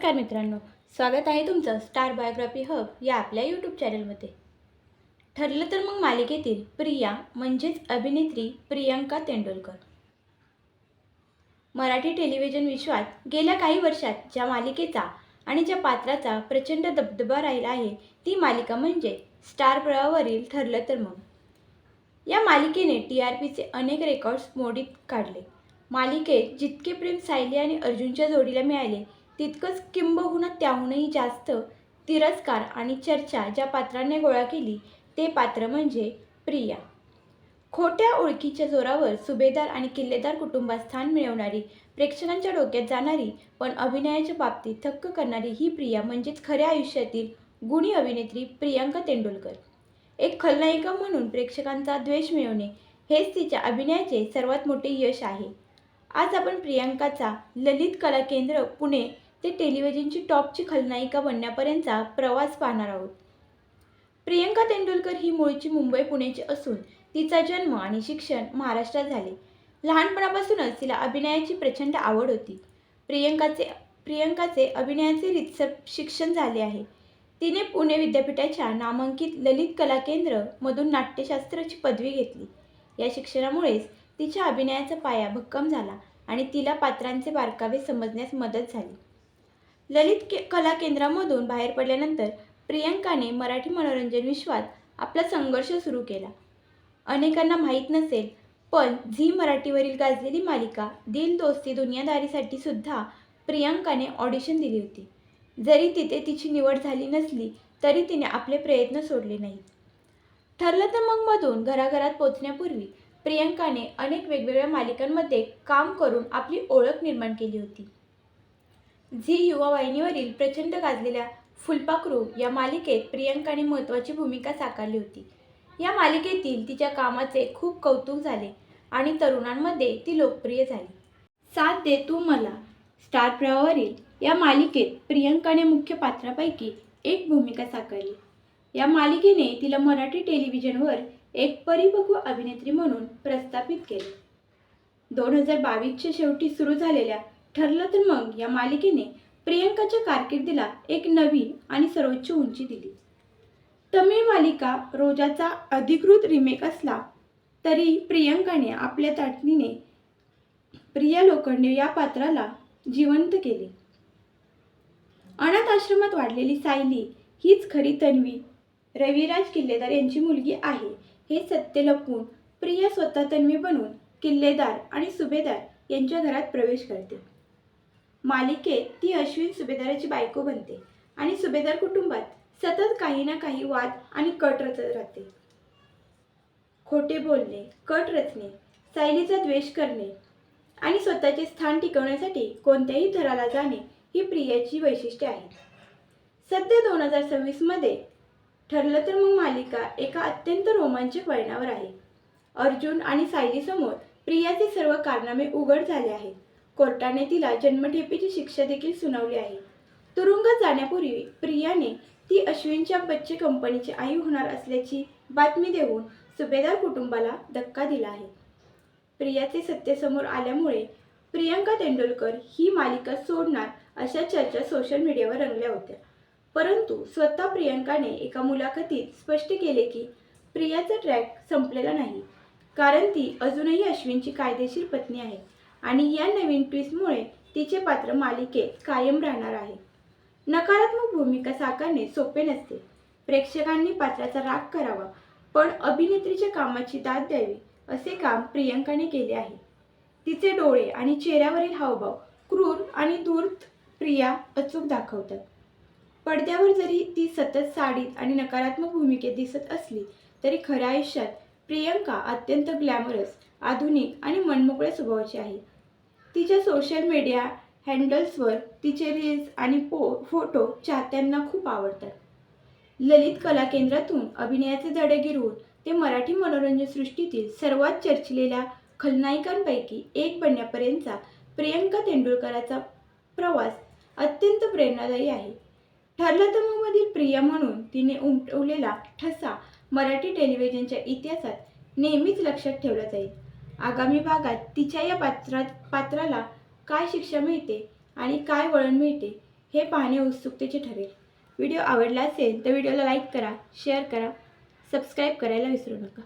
नमस्कार मित्रांनो, स्वागत आहे तुमचं स्टार बायोग्राफी हब या आपल्या यूट्यूब चॅनलमध्ये. ठरलं तर मग मालिकेतील प्रिया म्हणजेच अभिनेत्री प्रियंका तेंडुलकर. मराठी टेलिव्हिजन विश्वात गेल्या काही वर्षात ज्या मालिकेचा आणि ज्या पात्राचा प्रचंड दबदबा राहिला आहे ती मालिका म्हणजे स्टार प्रवाहावरील ठरलं तर मग. या मालिकेने TRPचे अनेक रेकॉर्ड्स मोडीत काढले. मालिकेत जितके प्रेम सायली आणि अर्जुनच्या जोडीला मिळाले तितकंच किंबहुना त्याहूनही जास्त तिरस्कार आणि चर्चा ज्या पात्राने गोळा केली ते पात्र म्हणजे प्रिया. खोट्या ओळखीच्या जोरावर सुभेदार आणि किल्लेदार कुटुंबात स्थान मिळवणारी, प्रेक्षकांच्या डोक्यात जाणारी पण अभिनयाच्या बाबतीत थक्क करणारी ही प्रिया म्हणजेच खऱ्या आयुष्यातील गुणी अभिनेत्री प्रियंका तेंडुलकर. एक खलनायिका म्हणून प्रेक्षकांचा द्वेष मिळवणे हेच तिच्या अभिनयाचे सर्वात मोठे यश आहे. आज आपण प्रियंकाचा ललित कला केंद्र पुणे ते टेलिव्हिजनची टॉपची खलनायिका बनण्यापर्यंतचा प्रवास पाहणार आहोत. प्रियंका तेंडुलकर ही मूळची मुंबई पुण्याची असून तिचा जन्म आणि शिक्षण महाराष्ट्रात झाले. लहानपणापासूनच तिला अभिनयाची प्रचंड आवड होती. प्रियंकाचे अभिनयाचे रीतसर शिक्षण झाले आहे. तिने पुणे विद्यापीठाच्या नामांकित ललित कला केंद्र मधून नाट्यशास्त्राची पदवी घेतली. या शिक्षणामुळेच तिच्या अभिनयाचा पाया भक्कम झाला आणि तिला पात्रांचे बारकावे समजण्यास मदत झाली. ललित कला केंद्रामधून बाहेर पडल्यानंतर प्रियंकाने मराठी मनोरंजन विश्वात आपला संघर्ष सुरू केला. अनेकांना माहीत नसेल पण झी मराठीवरील गाजलेली मालिका दिल दोस्ती दुनियादारीसाठी सुद्धा प्रियंकाने ऑडिशन दिली होती. जरी तिथे तिची निवड झाली नसली तरी तिने आपले प्रयत्न सोडले नाहीत. ठरलं तर मग मधून घराघरात पोचण्यापूर्वी प्रियंकाने अनेक वेगवेगळ्या मालिकांमध्ये काम करून आपली ओळख निर्माण केली होती. झी युवा वाहिनीवरील प्रचंड गाजलेल्या फुलपाखरू या मालिकेत प्रियंकाने महत्त्वाची भूमिका साकारली होती. या मालिकेतील तिच्या कामाचे खूप कौतुक झाले आणि तरुणांमध्ये ती लोकप्रिय झाली. साथ दे तू मला स्टार प्रवाहावरील या मालिकेत प्रियंकाने मुख्य पात्रापैकी एक भूमिका साकारली. या मालिकेने तिला मराठी टेलिव्हिजनवर एक परिपक्व अभिनेत्री म्हणून प्रस्थापित केले. 2022च्या शेवटी सुरू झालेल्या ठरलं तर मग या मालिकेने प्रियंकाच्या कारकिर्दीला एक नवी आणि सर्वोच्च उंची दिली. तमिळ मालिका रोजाचा अधिकृत रिमेक असला तरी प्रियंकाने आपल्या ताकदीने प्रिया लोखंडे या पात्राला जिवंत केले. अनाथ आश्रमात वाढलेली सायली हीच खरी तन्वी रविराज किल्लेदार यांची मुलगी आहे हे सत्य लपवून प्रिया स्वतः तन्वी बनून किल्लेदार आणि सुभेदार यांच्या घरात प्रवेश करते. मालिकेत ती अश्विन सुभेदाराची बायको बनते आणि सुभेदार कुटुंबात सतत काही ना काही वाद आणि कट रचत राहते. खोटे बोलणे, कट रचणे, सायलीचा द्वेष करणे आणि स्वतःचे स्थान टिकवण्यासाठी कोणत्याही थराला जाणे ही प्रियाची वैशिष्ट्ये आहेत. सध्या 2026मध्ये ठरलं तर मग मालिका एका अत्यंत रोमांचक वळणावर आहे. अर्जुन आणि सायलीसमोर प्रियाचे सर्व कारनामे उघड झाले आहेत. कोर्टाने तिला जन्मठेपेची शिक्षा देखील सुनावली आहे. तुरुंगात जाण्यापूर्वी प्रियाने ती अश्विनच्या बच्चे कंपनीची आई होणार असल्याची बातमी देऊन सुभेदार कुटुंबाला धक्का दिला आहे. प्रियाचे सत्य समोर आल्यामुळे प्रियंका तेंडुलकर ही मालिका सोडणार अशा चर्चा सोशल मीडियावर रंगल्या होत्या. परंतु स्वतः प्रियंकाने एका मुलाखतीत स्पष्ट केले की प्रियाचा ट्रॅक संपलेला नाही, कारण ती अजूनही अश्विनची कायदेशीर पत्नी आहे आणि या नवीन ट्विस्टमुळे तिचे पात्र मालिकेत कायम राहणार आहे. नकारात्मक भूमिका साकारणे सोपे नसते. प्रेक्षकांनी पात्राचा राग करावा पण अभिनेत्रीच्या कामाची दाद द्यावी असे काम प्रियंकाने केले आहे. तिचे डोळे आणि चेहऱ्यावरील हावभाव क्रूर आणि धूर्त प्रिया अचूक दाखवतात. पडद्यावर जरी ती सतत साडीत आणि नकारात्मक भूमिकेत दिसत असली तरी खऱ्या आयुष्यात प्रियंका अत्यंत ग्लॅमरस, आधुनिक आणि मनमोकळ्या स्वभावाची आहे. तिच्या सोशल मीडिया हँडल्सवर तिचे रील्स आणि फोटो चाहत्यांना खूप आवडतात. ललित कला केंद्रातून अभिनयाचे धडे गिरवून ते मराठी मनोरंजन सृष्टीतील सर्वात चर्चिलेल्या खलनायिकांपैकी एक बनण्यापर्यंतचा प्रियंका तेंडुलकरचा प्रवास अत्यंत प्रेरणादायी आहे. ठरलं तर मग मधील प्रिया म्हणून तिने उमटवलेला ठसा मराठी टेलिव्हिजनच्या इतिहासात नेहमीच लक्षात ठेवला जाईल. आगामी भागात तिच्या या पात्राला काय शिक्षा मिळते आणि काय वळण मिळते हे पाहणे उत्सुकतेचे ठरेल. व्हिडिओ आवडला असेल तर व्हिडिओला लाईक करा, शेअर करा, सबस्क्राईब करायला विसरू नका.